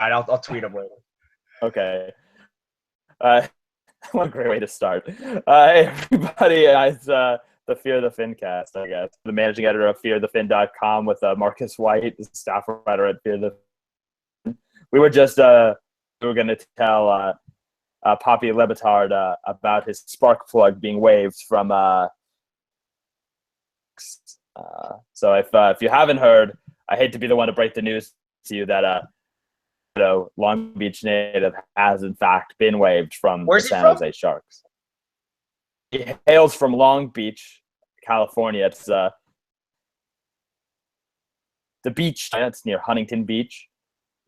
I'll tweet him later. Okay. What a great way to start. Hey, everybody. It's the Fear the Fincast, I guess. The managing editor of fearthefin.com with Marcus White, the staff writer at Fear the Fin. We were just we were going to tell Poppy Lebitard about his spark plug being waived from so if you haven't heard, I hate to be the one to break the news to you that Long Beach native has in fact been waived from the San Jose Sharks. He hails from Long Beach, California. It's the beach. It's near Huntington Beach.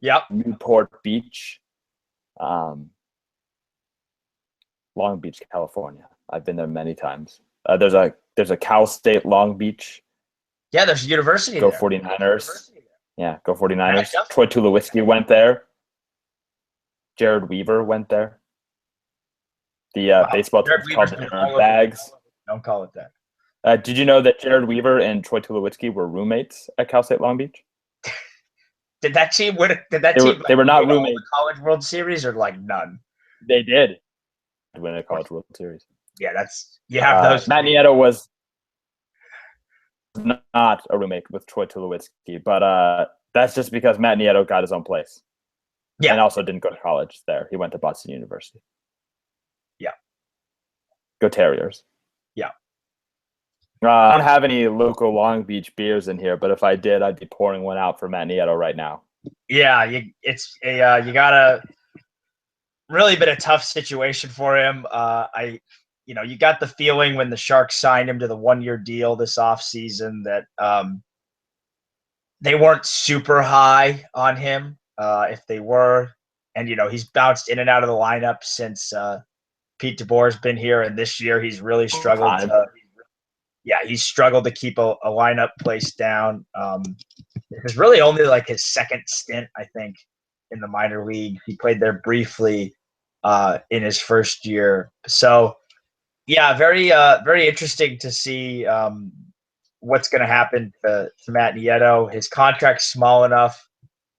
Yep. Newport Beach. Long Beach, California. I've been there many times. There's a Cal State Long Beach. Yeah, there's a university Go there. 49ers. Yeah, go 49ers. Yeah, Troy Tulowitzki went there. Jared Weaver went there. The baseball team's called the Dirtbags. Don't call it that. Did you know that Jared Weaver and Troy Tulowitzki were roommates at Cal State Long Beach? Did that team win? They were not roommates. The College World Series or like none? They did win a College World Series. Yeah, you have those. Matt Nieto was not a roommate with Troy Tulowitzki, but that's just because Matt Nieto got his own place. Yeah. And also didn't go to college there. He went to Boston University. Yeah. Go Terriers. Yeah. I don't have any local Long Beach beers in here, but if I did, I'd be pouring one out for Matt Nieto right now. Yeah, you got a really been a tough situation for him. You got the feeling when the Sharks signed him to the 1-year deal this offseason that they weren't super high on him. If they were, and he's bounced in and out of the lineup since Pete DeBoer's been here, and this year he's really struggled he's struggled to keep a lineup placed down. It was really only like his second stint, I think, in the minor league. He played there briefly in his first year. So yeah, very very interesting to see what's going to happen to Matt Nieto. His contract's small enough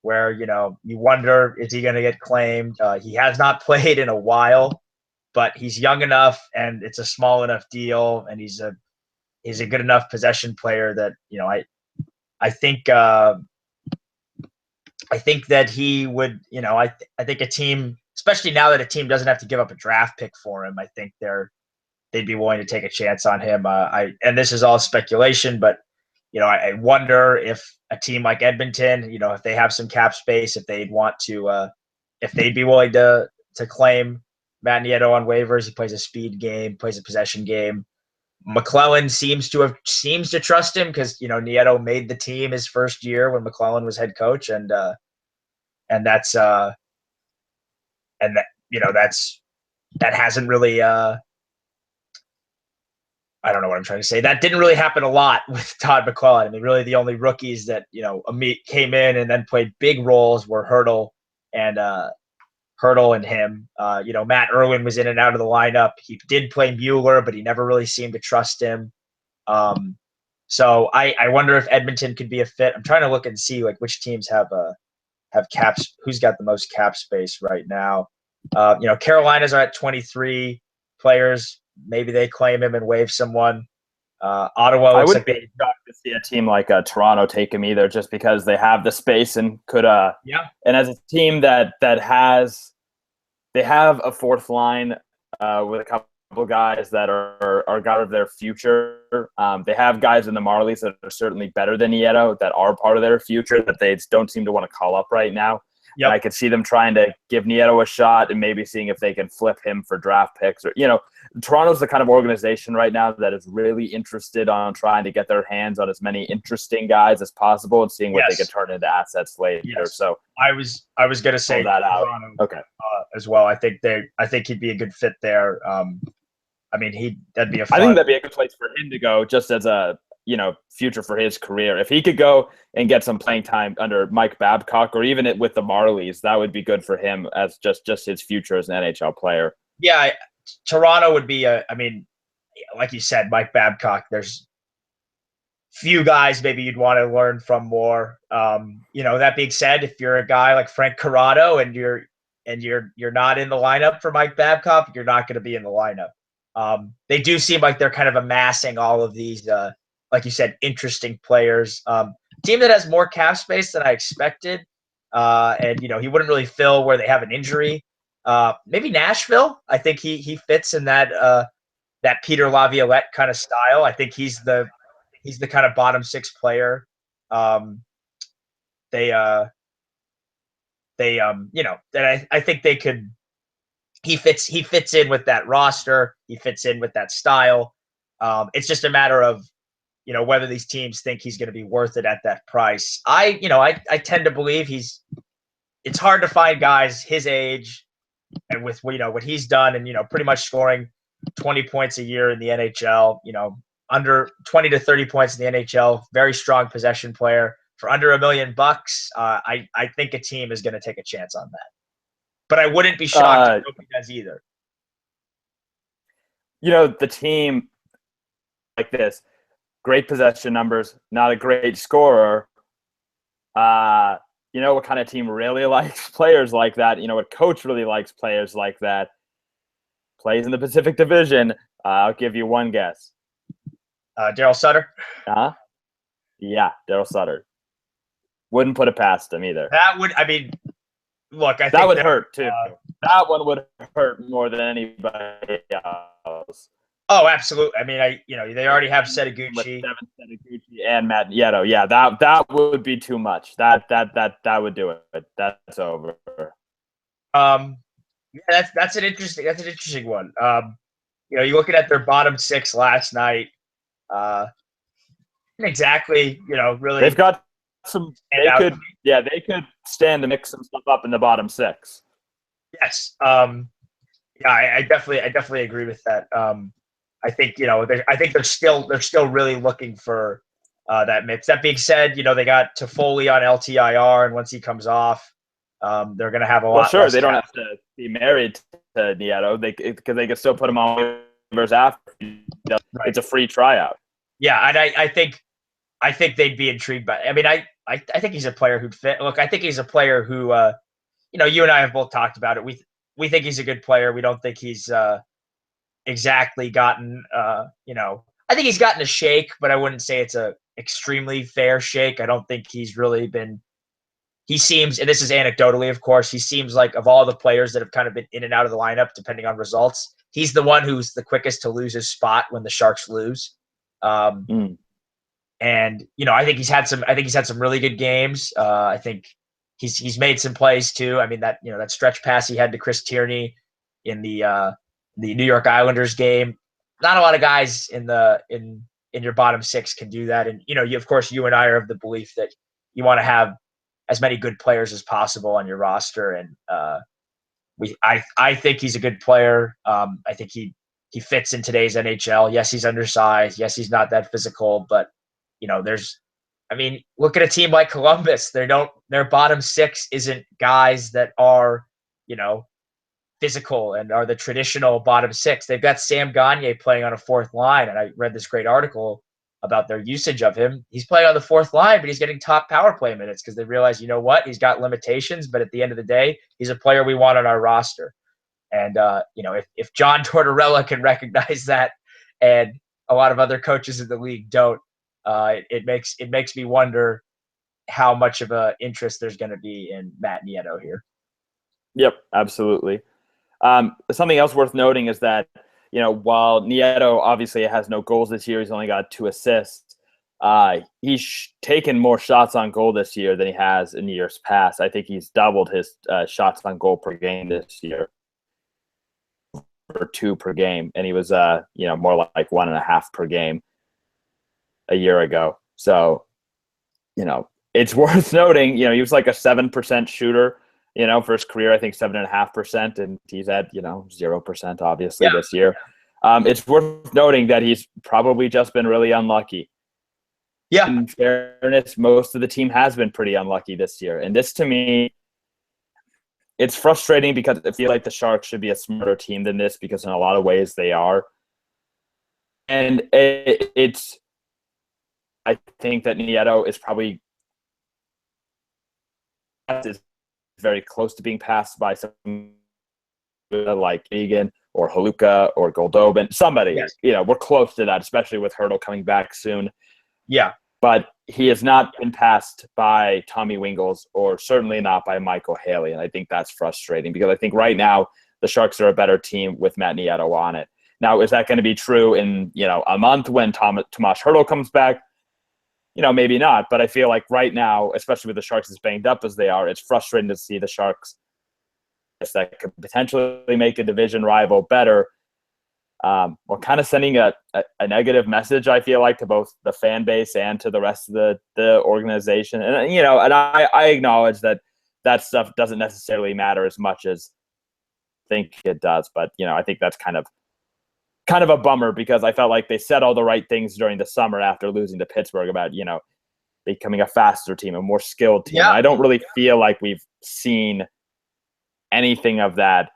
where, you wonder, is he going to get claimed? He has not played in a while, but he's young enough and it's a small enough deal, and he's a good enough possession player that, I think that he would, I think a team, especially now that a team doesn't have to give up a draft pick for him, I think they'd be willing to take a chance on him. And this is all speculation, but I wonder if a team like Edmonton, if they have some cap space, if they'd want to, if they'd be willing to claim Matt Nieto on waivers. He plays a speed game, plays a possession game. McClellan seems to trust him because Nieto made the team his first year when McClellan was head coach, and that's that hasn't really. I don't know what I'm trying to say. That didn't really happen a lot with Todd McClellan. I mean, really the only rookies that, came in and then played big roles were Hurdle and him. Matt Irwin was in and out of the lineup. He did play Mueller, but he never really seemed to trust him. So I wonder if Edmonton could be a fit. I'm trying to look and see like which teams have caps, who's got the most cap space right now. Carolinas are at 23 players. Maybe they claim him and waive someone. Ottawa looks like be shocked to see a team like Toronto take him either, just because they have the space and could. Yeah. And as a team that has, they have a fourth line with a couple guys that are God of their future. They have guys in the Marlies that are certainly better than Nieto, that are part of their future, that they don't seem to want to call up right now. Yep. And I could see them trying to give Nieto a shot and maybe seeing if they can flip him for draft picks. Or, Toronto's the kind of organization right now that is really interested on trying to get their hands on as many interesting guys as possible and seeing what they can turn into assets later. Yes. So I was going to say that out. Okay. As well. I think he'd be a good fit there. That'd be I think that'd be a good place for him to go, just as a future for his career. If he could go and get some playing time under Mike Babcock or even with the Marlies, that would be good for him as just his future as an NHL player. Yeah, Toronto would be like you said, Mike Babcock. few guys maybe you'd want to learn from more. That being said, if you're a guy like Frank Corrado and you're not in the lineup for Mike Babcock, you're not going to be in the lineup. They do seem like they're kind of amassing all of these, like you said, interesting players. Team that has more cap space than I expected, and he wouldn't really fill where they have an injury. Maybe Nashville. I think he fits in that Peter Laviolette kind of style. I think he's the kind of bottom six player. That I think they could. He fits in with that roster. He fits in with that style. It's just a matter of whether these teams think he's going to be worth it at that price. I tend to believe it's hard to find guys his age and with what he's done and pretty much scoring 20 points a year in the NHL, under 20 to 30 points in the NHL, very strong possession player for under $1 million. I think a team is going to take a chance on that. But I wouldn't be shocked if he does either. The team like this, great possession numbers, not a great scorer. What kind of team really likes players like that? What coach really likes players like that? Plays in the Pacific Division. I'll give you one guess. Daryl Sutter? Yeah, Daryl Sutter. Wouldn't put it past him either. That would, look, I think that would hurt too. That one would hurt more than anybody else. Oh, absolutely. They already have Setaguchi. With Devin Setaguchi and Matt Nieto. Yeah, that would be too much. That would do it. That's over. Yeah, that's an interesting one. You're looking at their bottom six last night. Exactly, really. They've got some. They could stand to mix some stuff up in the bottom six. Yes. I definitely agree with that. I think I think they're still really looking for that mix. That being said, they got Toffoli on LTIR, and once he comes off, they're going to have a lot. Well, sure, they don't have to be married to Nieto, because they can still put him on waivers after. Right. It's a free tryout. Yeah, and I think they'd be intrigued by. I think he's a player who'd fit. Look, I think he's a player who, you and I have both talked about it. We think he's a good player. We don't think he's exactly gotten, I think he's gotten a shake, but I wouldn't say it's a extremely fair shake. I don't think he's really been. He seems, and this is anecdotally, of course, he seems like of all the players that have kind of been in and out of the lineup, depending on results, he's the one who's the quickest to lose his spot when the Sharks lose. And I think he's had some really good games. I think he's made some plays too. That stretch pass he had to Chris Tierney in the New York Islanders game. Not a lot of guys in your bottom six can do that. And you and I are of the belief that you want to have as many good players as possible on your roster. And I think he's a good player. I think he fits in today's NHL. Yes, he's undersized. Yes, he's not that physical, but look at a team like Columbus. Their bottom six isn't guys that are, physical and are the traditional bottom six. They've got Sam Gagner playing on a fourth line. And I read this great article about their usage of him. He's playing on the fourth line, but he's getting top power play minutes because they realize, he's got limitations, but at the end of the day, he's a player we want on our roster. And, if John Tortorella can recognize that and a lot of other coaches in the league don't, it makes me wonder how much of a interest there's going to be in Matt Nieto here. Yep, absolutely. Something else worth noting is that, while Nieto obviously has no goals this year, he's only got 2 assists. He's taken more shots on goal this year than he has in years past. I think he's doubled his shots on goal per game this year, or 2 per game, and he was more like 1.5 per game a year ago. So, it's worth noting, he was like a 7% shooter, for his career, I think 7.5%, and he's at, 0% obviously this year. It's worth noting that he's probably just been really unlucky. Yeah. In fairness, most of the team has been pretty unlucky this year. And this, to me, it's frustrating because I feel like the Sharks should be a smarter team than this, because in a lot of ways they are. And it's I think that Nieto is very close to being passed by some like Egan or Haluka or Goldobin. Somebody, Yes. we're close to that, especially with Hurdle coming back soon. Yeah. But he has not been passed by Tommy Wingles or certainly not by Michael Haley. And I think that's frustrating because I think right now the Sharks are a better team with Matt Nieto on it. Now, is that going to be true in, a month when Tomas Hurdle comes back? Maybe not. But I feel like right now, especially with the Sharks as banged up as they are, it's frustrating to see the Sharks that could potentially make a division rival better. We're kind of sending a negative message, I feel like, to both the fan base and to the rest of the organization. And, and I acknowledge that stuff doesn't necessarily matter as much as I think it does. But, I think that's kind of a bummer because I felt like they said all the right things during the summer after losing to Pittsburgh about, becoming a faster team, a more skilled team. Yeah. And I don't really feel like we've seen anything of that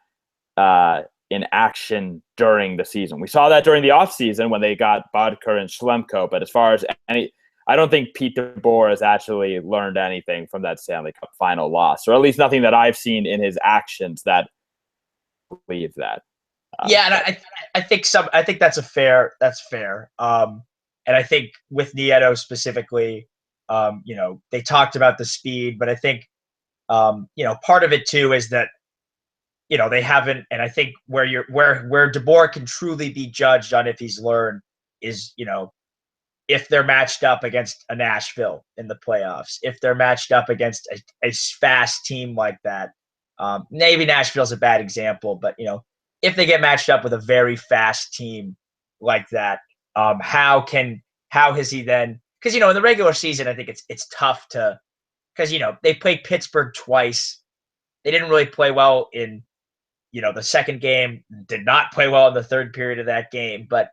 in action during the season. We saw that during the offseason when they got Bodker and Schlemko, but as far as I don't think Pete DeBoer has actually learned anything from that Stanley Cup final loss, or at least nothing that I've seen in his actions that believe that. Yeah, and I think that's fair. And I think with Nieto specifically, they talked about the speed, but I think part of it too is that they haven't, and I think where DeBoer can truly be judged on if he's learned is, if they're matched up against a Nashville in the playoffs, if they're matched up against a fast team like that. Maybe Nashville's a bad example, but if they get matched up with a very fast team like that, how has he then? Because in the regular season, I think it's tough to, because they played Pittsburgh twice. They didn't really play well in the second game, did not play well in the third period of that game. But,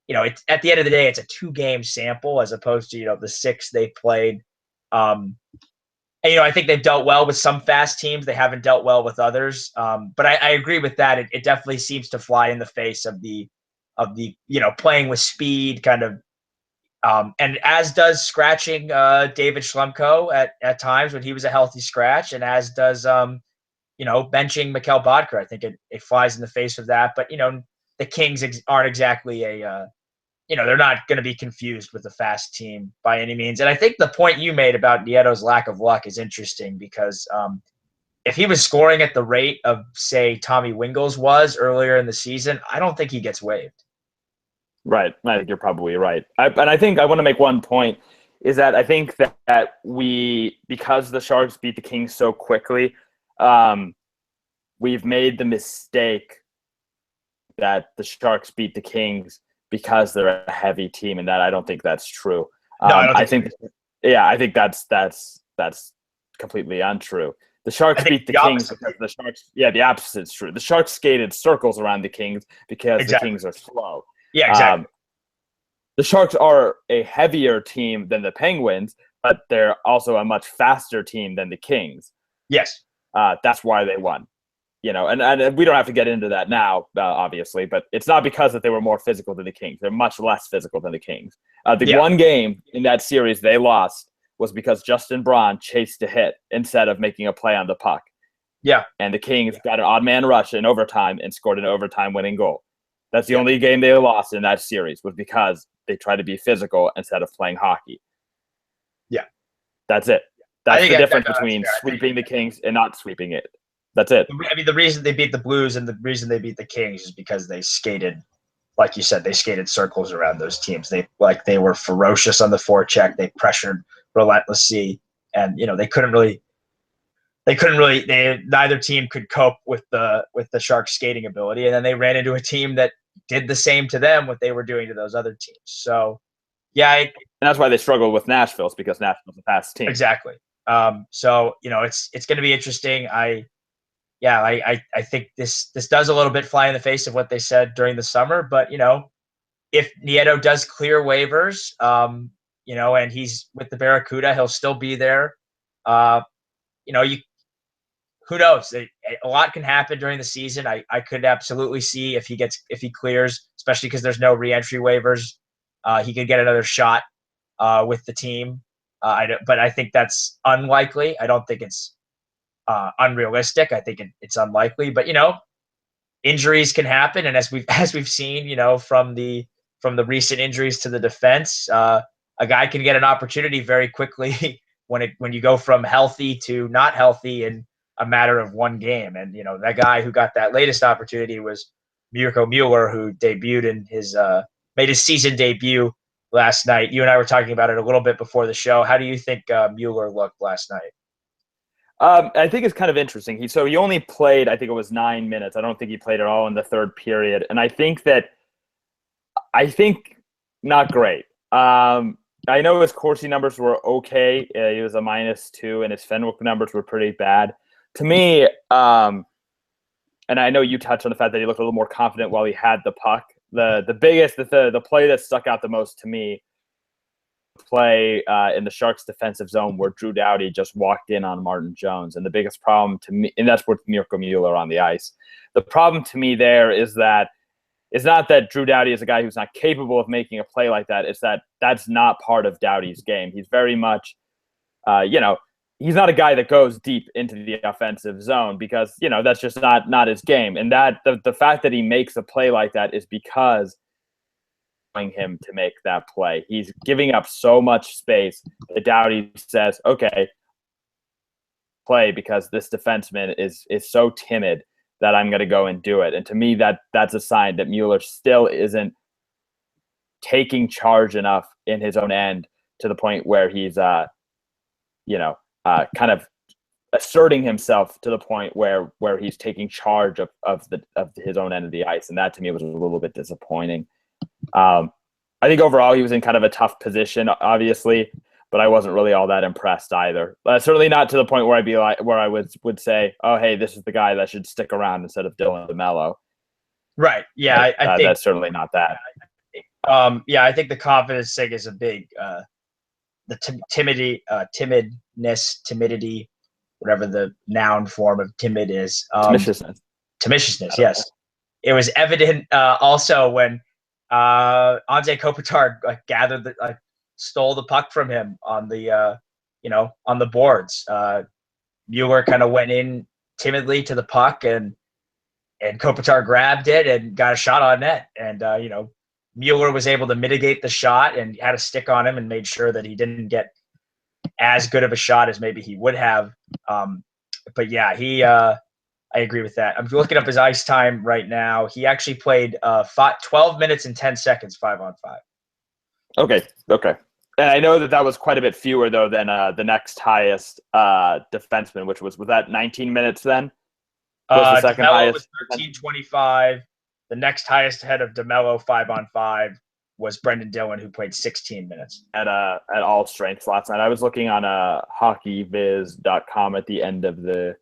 it's at the end of the day, it's a 2-game sample as opposed to, the 6 they played. And, I think they've dealt well with some fast teams. They haven't dealt well with others. But I agree with that. It definitely seems to fly in the face of the playing with speed kind of. And as does scratching David Schlemko at times when he was a healthy scratch, and as does benching Mikkel Bodker. I think it flies in the face of that. But, the Kings aren't exactly they're not going to be confused with a fast team by any means. And I think the point you made about Nieto's lack of luck is interesting because if he was scoring at the rate of, say, Tommy Wingles was earlier in the season, I don't think he gets waived. Right. I think you're probably right. And I think I want to make one point is that I think that because the Sharks beat the Kings so quickly, we've made the mistake that the Sharks beat the Kings because they're a heavy team, and that I don't think that's true. No, I think I think that's completely untrue. The Sharks beat the Kings because the Sharks. Yeah, the opposite's true. The Sharks skated circles around the Kings because the Kings are slow. Yeah, exactly. The Sharks are a heavier team than the Penguins, but they're also a much faster team than the Kings. Yes. That's why they won. And we don't have to get into that now, obviously, but it's not because that they were more physical than the Kings. They're much less physical than the Kings. One game in that series they lost was because Justin Braun chased a hit instead of making a play on the puck. Yeah. And the Kings got an odd man rush in overtime and scored an overtime winning goal. That's the only game they lost in that series was because they tried to be physical instead of playing hockey. Yeah. That's it. That's the difference between sweeping the Kings and not sweeping it. That's it. I mean, the reason they beat the Blues and the reason they beat the Kings is because they skated, like you said, they skated circles around those teams. They were ferocious on the forecheck. They pressured relentlessly, and neither team could cope with the Sharks' skating ability. And then they ran into a team that did the same to them what they were doing to those other teams. So, yeah, and that's why they struggled with Nashville, because Nashville's a fast team. Exactly. So it's going to be interesting. I think this does a little bit fly in the face of what they said during the summer. But, if Nieto does clear waivers, and he's with the Barracuda, he'll still be there. Who knows? A lot can happen during the season. I could absolutely see if he clears, especially because there's no reentry waivers, he could get another shot with the team. But I think that's unlikely. I don't think it's unrealistic. I think it's unlikely. But injuries can happen, and as we've seen, from the recent injuries to the defense, a guy can get an opportunity very quickly when you go from healthy to not healthy in a matter of one game. And that guy who got that latest opportunity was Mirko Mueller, who made his season debut last night. You and I were talking about it a little bit before the show. How do you think Mueller looked last night? I think it's kind of interesting. He only played, I think it was 9 minutes. I don't think he played at all in the third period. And I think not great. I know his Corsi numbers were okay. He was a -2, and his Fenwick numbers were pretty bad. To me, and I know you touched on the fact that he looked a little more confident while he had the puck. The play that stuck out the most to me, play in the Sharks' defensive zone where Drew Doughty just walked in on Martin Jones. And the biggest problem to me, and that's with Mirko Mueller on the ice. The problem to me there is that it's not that Drew Doughty is a guy who's not capable of making a play like that. It's that that's not part of Doughty's game. He's very much, he's not a guy that goes deep into the offensive zone because, that's just not his game. And that the fact that he makes a play like that is because him to make that play. He's giving up so much space that Doughty says, okay, play because this defenseman is so timid that I'm going to go and do it. And to me, that's a sign that Mueller still isn't taking charge enough in his own end to the point where he's, kind of asserting himself to the point where he's taking charge of his own end of the ice. And that to me was a little bit disappointing. I think overall he was in kind of a tough position, obviously, but I wasn't really all that impressed either. Certainly not to the point where I would say, oh, hey, this is the guy that should stick around instead of Dylan DeMello. Right. Yeah, I think that's certainly not that. I think the confidence thing is a big the timidity, whatever the noun form of timid is. Timidiousness, yes. It was evident also when Anze Kopitar stole the puck from him on the on the boards. Mueller kind of went in timidly to the puck, and Kopitar grabbed it and got a shot on net. And Mueller was able to mitigate the shot and had a stick on him and made sure that he didn't get as good of a shot as maybe he would have. But yeah, I agree with that. I'm looking up his ice time right now. He actually played 12 minutes and 10 seconds, 5-on-5. Okay. And I know that was quite a bit fewer, though, than the next highest defenseman, which was that 19 minutes then? Was the second highest? Was 13:25. The next highest ahead of DeMello, 5-on-5, was Brendan Dillon, who played 16 minutes. At all strengths last night. I was looking on hockeyviz.com at the end of the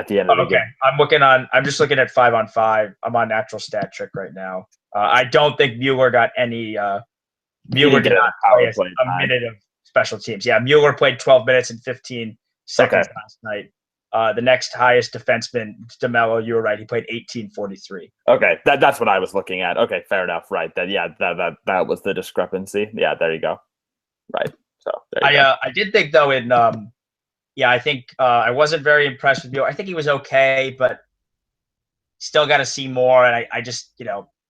game. Okay. I'm just looking at 5-on-5. I'm on Natural Stat Trick right now. I don't think Mueller got any Mueller did not play a minute of special teams. Yeah, Mueller played 12 minutes and 15 seconds last night. The next highest defenseman, DeMello, you were right. He played 18:43. Okay, that's what I was looking at. Okay, fair enough. Right. That was the discrepancy. Yeah, there you go. Right. So I did think though I think I wasn't very impressed with Mueller. I think he was okay, but still got to see more. And I just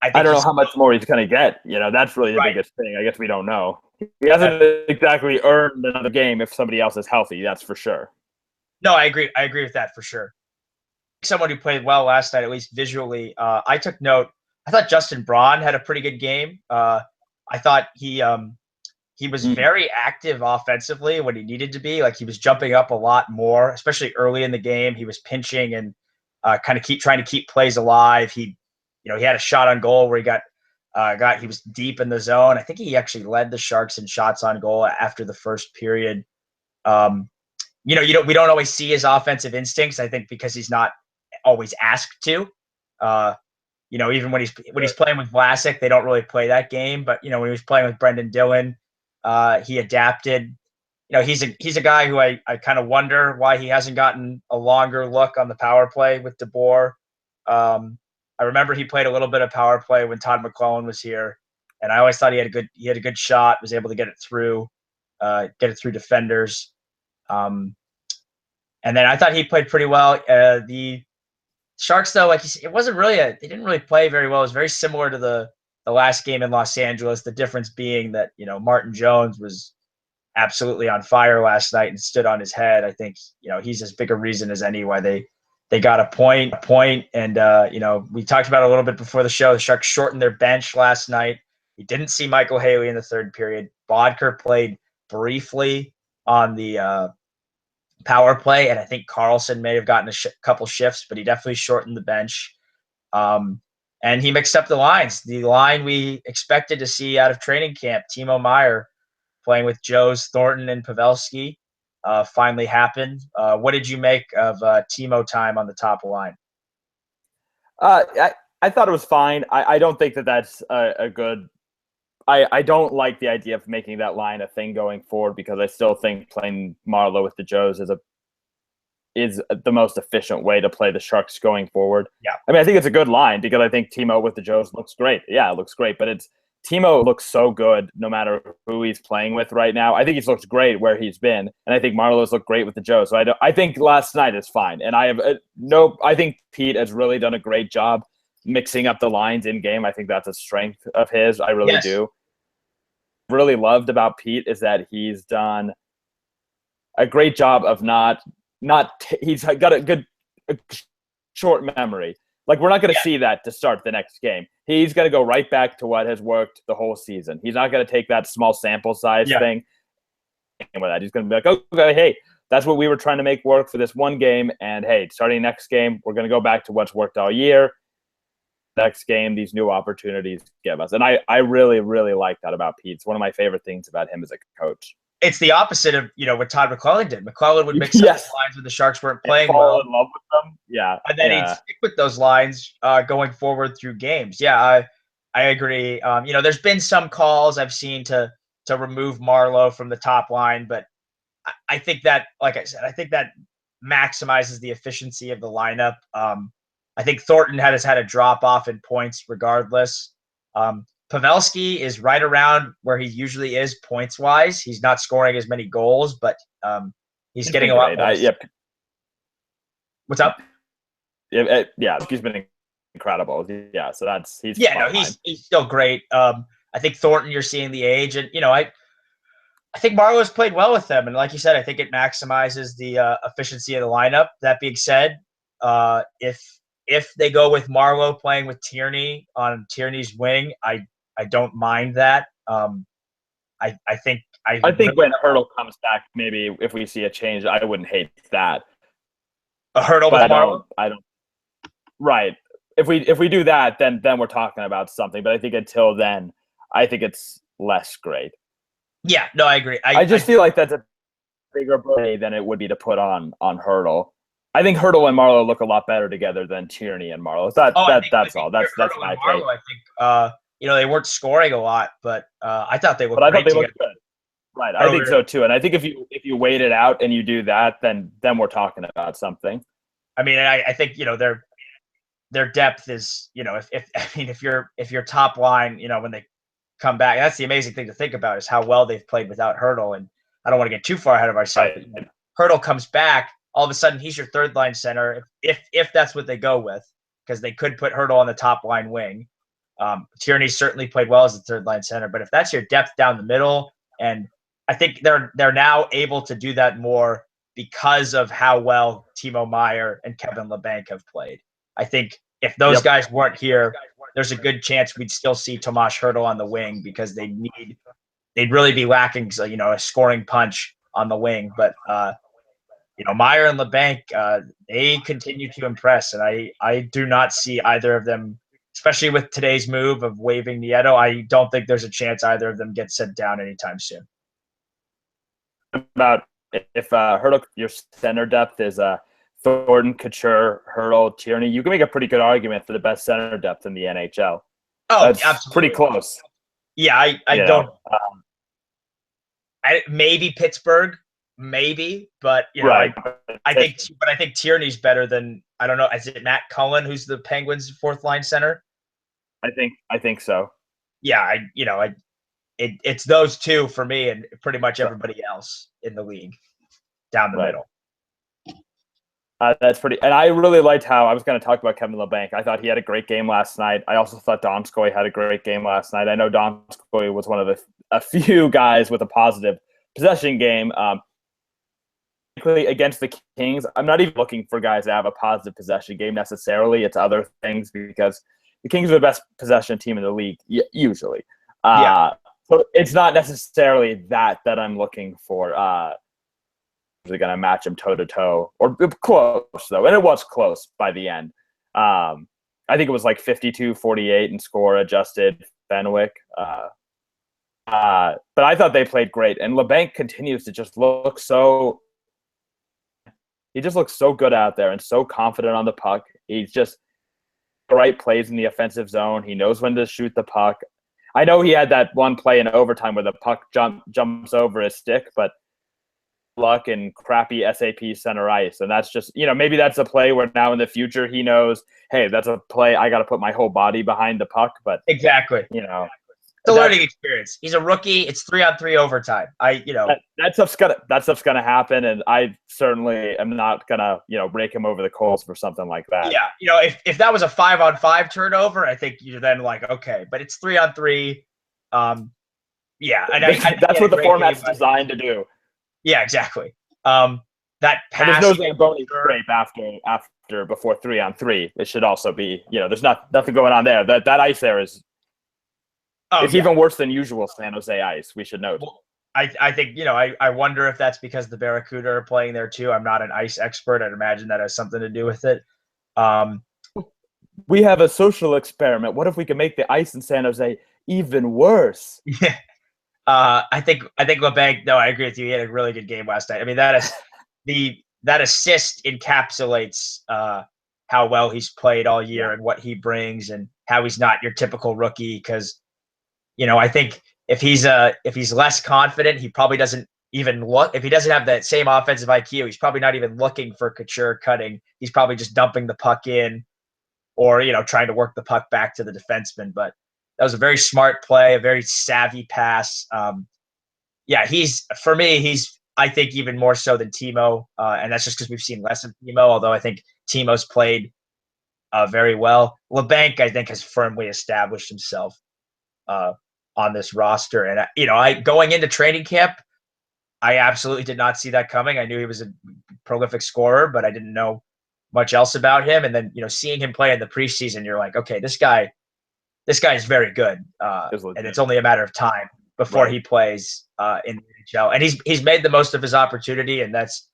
I don't know how much more he's going to get. That's really the biggest thing. I guess we don't know. He hasn't exactly earned another game if somebody else is healthy. That's for sure. No, I agree. I agree with that for sure. Someone who played well last night, at least visually, I took note. I thought Justin Braun had a pretty good game. I thought he was very active offensively when he needed to be. Like he was jumping up a lot more, especially early in the game. He was pinching and kind of trying to keep plays alive. He had a shot on goal where he was deep in the zone. I think he actually led the Sharks in shots on goal after the first period. We don't always see his offensive instincts, I think, because he's not always asked to. Even when he's playing with Vlasic, they don't really play that game. But when he was playing with Brendan Dillon, he adapted. He's a guy who I kind of wonder why he hasn't gotten a longer look on the power play with DeBoer. I remember he played a little bit of power play when Todd McClellan was here, and I always thought he had a good shot, was able to get it through. get it through defenders. And then I thought he played pretty well. The Sharks, though, like it wasn't really they didn't really play very well. It was very similar to the last game in Los Angeles. The difference being that Martin Jones was absolutely on fire last night and stood on his head. I think he's as big a reason as any why they got a point. And we talked about it a little bit before the show. The Sharks shortened their bench last night. You didn't see Michael Haley in the third period. Bodker played briefly on the power play, and I think Carlson may have gotten a couple shifts, but he definitely shortened the bench. And he mixed up the lines. The line we expected to see out of training camp, Timo Meier playing with Joes, Thornton, and Pavelski, finally happened. What did you make of Timo time on the top line? I thought it was fine. I don't think that's a good – I don't like the idea of making that line a thing going forward because I still think playing Marleau with the Joes is the most efficient way to play the Sharks going forward. Yeah. I mean, I think it's a good line because I think Timo with the Joes looks great. Yeah, it looks great, but Timo looks so good no matter who he's playing with right now. I think he's looked great where he's been, and I think Marleau's looked great with the Joes. So I think last night is fine, and I think Pete has really done a great job mixing up the lines in game. I think that's a strength of his. I really do. Really loved about Pete is that he's done a great job of he's got a short memory. Like, we're not going to see that to start the next game. He's going to go right back to what has worked the whole season. He's not going to take that small sample size thing. And with that, he's going to be like, okay, hey, that's what we were trying to make work for this one game. And hey, starting next game, we're going to go back to what's worked all year. Next game, these new opportunities give us. And I really, really like that about Pete. It's one of my favorite things about him as a coach. It's the opposite of what Todd McClellan did. McClellan would mix up the lines when the Sharks weren't playing well. Fall in love with them. Yeah. And then he'd stick with those lines going forward through games. Yeah, I agree. There's been some calls I've seen to remove Marleau from the top line, but I think that, like I said, I think that maximizes the efficiency of the lineup. I think Thornton has had a drop off in points regardless. Pavelski is right around where he usually is points wise. He's not scoring as many goals, but he's getting a lot more. What's up? Yeah, he's been incredible. Yeah, so he's he's still great. I think Thornton, you're seeing the age, and I think Marleau's played well with them, and like you said, I think it maximizes the efficiency of the lineup. That being said, if they go with Marleau playing with Tierney on Tierney's wing, I don't mind that. I think when Hurdle comes back, maybe if we see a change, I wouldn't hate that. A Hurdle with Marleau? I don't. Right. If we do that, then we're talking about something. But I think until then, I think it's less great. Yeah. No, I agree. I just feel like that's a bigger play than it would be to put on Hurdle. I think Hurdle and Marleau look a lot better together than Tierney and Marleau. That's all. That's my take. I think they weren't scoring a lot, but I thought they looked. But I thought they looked good. Right, I think so too. And I think if you wait it out and you do that, then we're talking about something. I mean, I think their depth is if your top line when they come back, that's the amazing thing to think about is how well they've played without Hurdle. And I don't want to get too far ahead of ourselves. Right. Hurdle comes back, all of a sudden he's your third line center if that's what they go with, because they could put Hurdle on the top line wing. Tierney certainly played well as the third line center, but if that's your depth down the middle, and I think they're now able to do that more because of how well Timo Meier and Kevin Labanc have played. I think if those guys weren't here, there's a good chance we'd still see Tomas Hurdle on the wing because they'd really be lacking a scoring punch on the wing. But Meier and Labanc, they continue to impress, and I do not see either of them, especially with today's move of waiving Nieto. I don't think there's a chance either of them gets sent down anytime soon. About if Hurdle, your center depth is Thornton, Couture, Hurdle, Tierney, you can make a pretty good argument for the best center depth in the NHL. Oh, that's absolutely. Pretty close. Yeah, I don't. Maybe Pittsburgh, maybe, but right. I think Tierney's better than, I don't know. Is it Matt Cullen who's the Penguins' fourth line center? I think so. Yeah, it's those two for me and pretty much everybody else in the league down the middle. That's pretty – and I really liked how – I was going to talk about Kevin LeBanc. I thought he had a great game last night. I also thought Donskoy had a great game last night. I know Donskoy was one of a few guys with a positive possession game. Against the Kings, I'm not even looking for guys to have a positive possession game necessarily. It's other things because the Kings are the best possession team in the league, usually. So it's not necessarily that I'm looking for. They're going to match him toe-to-toe, or close, though. And it was close by the end. I think it was like 52-48 and score adjusted Fenwick. But I thought they played great. And LeBanc continues to just look so – he just looks so good out there and so confident on the puck. He's just the right plays in the offensive zone. He knows when to shoot the puck. I know he had that one play in overtime where the puck jumps over his stick, but luck and crappy SAP center ice. And that's just, maybe that's a play where now in the future he knows, hey, that's a play I got to put my whole body behind the puck. But exactly, it's a learning experience. He's a rookie. It's 3-on-3 overtime. That stuff's gonna happen, and I certainly am not gonna rake him over the coals for something like that. Yeah, if that was a 5-on-5 turnover, I think you're then like, okay, but it's 3-on-3. Yeah, and that's what the format's designed to do. Yeah, exactly. That pass. There's no Zamboni scrape after before 3-on-3. It should also be, there's nothing going on there. That ice there is. It's even worse than usual San Jose ice. We should note. Well, I think I wonder if that's because the Barracuda are playing there too. I'm not an ice expert. I'd imagine that has something to do with it. We have a social experiment. What if we can make the ice in San Jose even worse? Yeah. I think LeBanc. No, I agree with you. He had a really good game last night. I mean, that assist encapsulates how well he's played all year and what he brings and how he's not your typical rookie. Because I think if he's less confident, he probably doesn't even look. If he doesn't have that same offensive IQ, he's probably not even looking for Couture cutting. He's probably just dumping the puck in, or trying to work the puck back to the defenseman. But that was a very smart play, a very savvy pass. He's I think even more so than Timo, and that's just because we've seen less of Timo. Although I think Timo's played very well. LeBanc, I think, has firmly established himself on this roster, and I going into training camp, I absolutely did not see that coming. I knew he was a prolific scorer, but I didn't know much else about him. And then seeing him play in the preseason, you're like, okay, this guy is very good, and it's only a matter of time before he plays in the NHL. And he's made the most of his opportunity, and that's,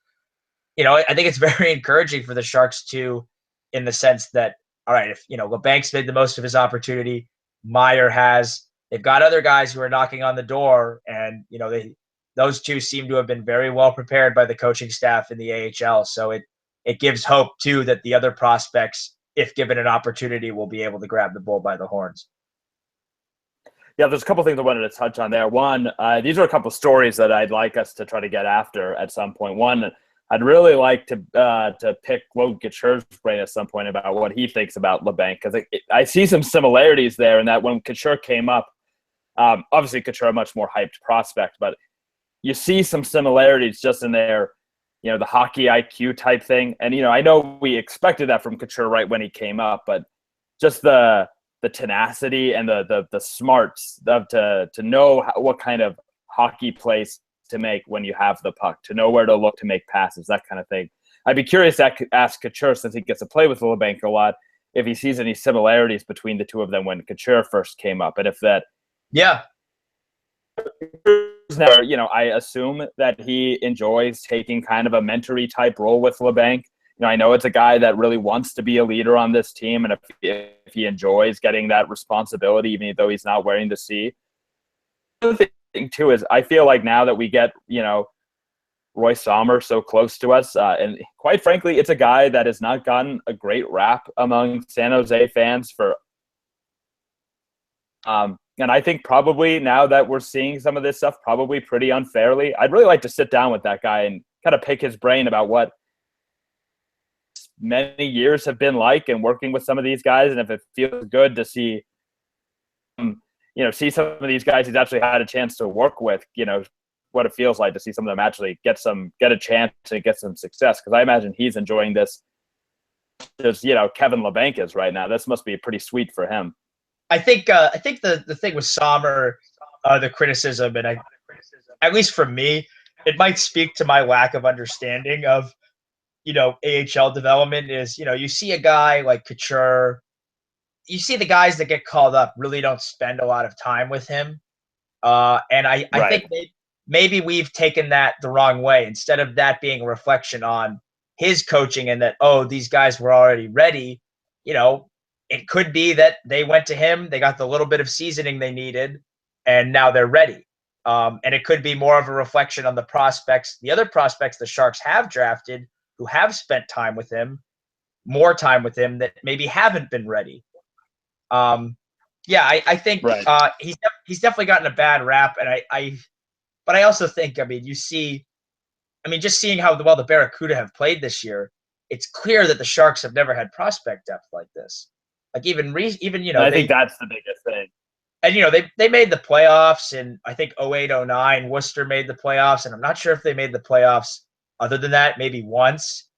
I think it's very encouraging for the Sharks too, in the sense that, all right, if LeBanc's made the most of his opportunity, Meyer has. They've got other guys who are knocking on the door, and those two seem to have been very well prepared by the coaching staff in the AHL. So it gives hope too that the other prospects, if given an opportunity, will be able to grab the bull by the horns. Yeah, there's a couple things I wanted to touch on there. One, these are a couple of stories that I'd like us to try to get after at some point. One, I'd really like to pick Logan Couture's brain at some point about what he thinks about LeBanc, because I see some similarities there in that when Couture came up, obviously Couture a much more hyped prospect, but you see some similarities just in there, the hockey IQ type thing. And, I know we expected that from Couture right when he came up, but just the tenacity and the smarts to know what kind of hockey plays to make when you have the puck, to know where to look to make passes, that kind of thing. I'd be curious to ask Couture, since he gets to play with LeBanc a lot, if he sees any similarities between the two of them when Couture first came up, and if that. Yeah. I assume that he enjoys taking kind of a mentory type role with LeBanc. I know it's a guy that really wants to be a leader on this team, and if he enjoys getting that responsibility, even though he's not wearing the C. The other thing too is I feel like now that we get Roy Sommer so close to us, and quite frankly, it's a guy that has not gotten a great rap among San Jose fans for. And I think probably now that we're seeing some of this stuff, probably pretty unfairly, I'd really like to sit down with that guy and kind of pick his brain about what many years have been like and working with some of these guys, and if it feels good to see see some of these guys he's actually had a chance to work with, what it feels like to see some of them actually get a chance to get some success. Because I imagine he's enjoying this. There's, Kevin LeBanc is right now. This must be pretty sweet for him. I think the thing with Sommer, the criticism, and at least for me, it might speak to my lack of understanding of, AHL development is, you see a guy like Couture, you see the guys that get called up really don't spend a lot of time with him. And I think maybe we've taken that the wrong way. Instead of that being a reflection on his coaching and that, these guys were already ready, it could be that they went to him, they got the little bit of seasoning they needed, and now they're ready. And it could be more of a reflection on the prospects, the other prospects the Sharks have drafted who have spent time with him, more time with him, that maybe haven't been ready. I think he's definitely gotten a bad rap, and but I also think, just seeing how well the Barracuda have played this year, it's clear that the Sharks have never had prospect depth like this. Like even I think that's the biggest thing. And they made the playoffs in, I think, 08-09. Worcester made the playoffs, and I'm not sure if they made the playoffs other than that, maybe once.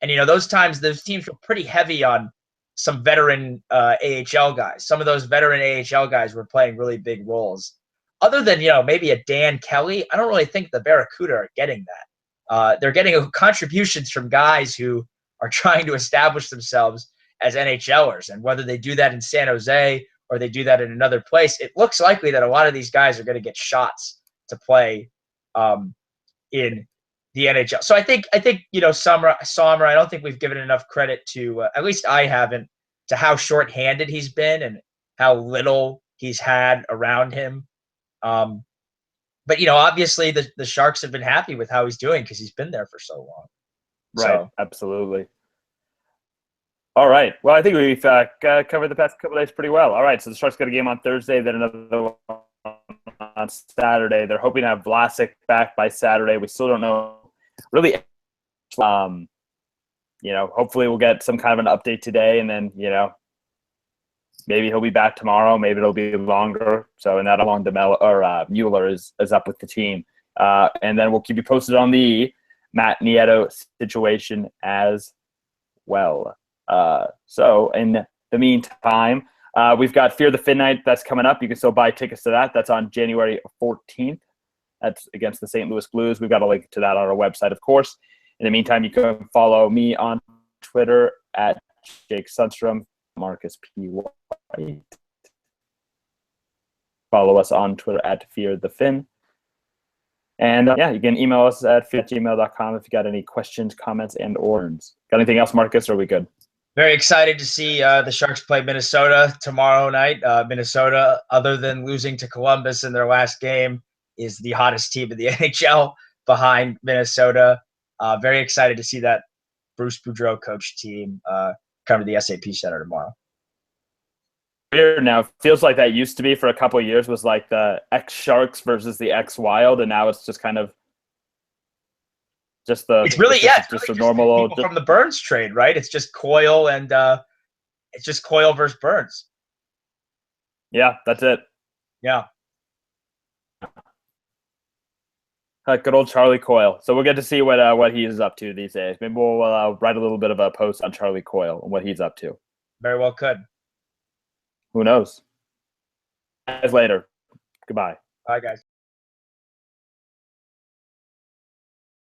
And those times those teams were pretty heavy on some veteran AHL guys. Some of those veteran AHL guys were playing really big roles. Other than, maybe a Dan Kelly, I don't really think the Barracuda are getting that. They're getting contributions from guys who are trying to establish themselves as NHLers. And whether they do that in San Jose or they do that in another place, it looks likely that a lot of these guys are going to get shots to play in the NHL. So I think Sommer, I don't think we've given enough credit to, at least I haven't, to how shorthanded he's been and how little he's had around him. But obviously the Sharks have been happy with how he's doing because he's been there for so long. Right, so. Absolutely. All right. Well, I think we've covered the past couple of days pretty well. All right, so the Sharks got a game on Thursday, then another one on Saturday. They're hoping to have Vlasic back by Saturday. We still don't know really. Hopefully we'll get some kind of an update today, and then maybe he'll be back tomorrow. Maybe it'll be longer. So, and that along Mueller is up with the team, and then we'll keep you posted on the Matt Nieto situation as well. So in the meantime, we've got Fear the Fin Night that's coming up. You can still buy tickets to that. That's on January 14th. That's against the St. Louis Blues. We've got a link to that on our website, of course. In the meantime, you can follow me on Twitter at Jake Sundstrom, Marcus P. White. Follow us on Twitter at Fear the Fin. And you can email us at fear@gmail.com if you got any questions, comments, and orders. Got anything else, Marcus, or are we good? Very excited to see the Sharks play Minnesota tomorrow night. Minnesota, other than losing to Columbus in their last game, is the hottest team in the NHL behind Minnesota. Very excited to see that Bruce Boudreau coach team come to the SAP Center tomorrow. Weird now. Feels like that used to be for a couple of years was like the ex-Sharks versus the ex-Wild, and now it's just kind of just the. It's really just a normal old from the Burns trade, right? It's just Coyle and it's just Coyle versus Burns. Yeah, that's it. Yeah. Good old Charlie Coyle. So we'll get to see what he is up to these days. Maybe we'll write a little bit of a post on Charlie Coyle and what he's up to. Very well could. Who knows? Guys, later. Goodbye. Bye, guys.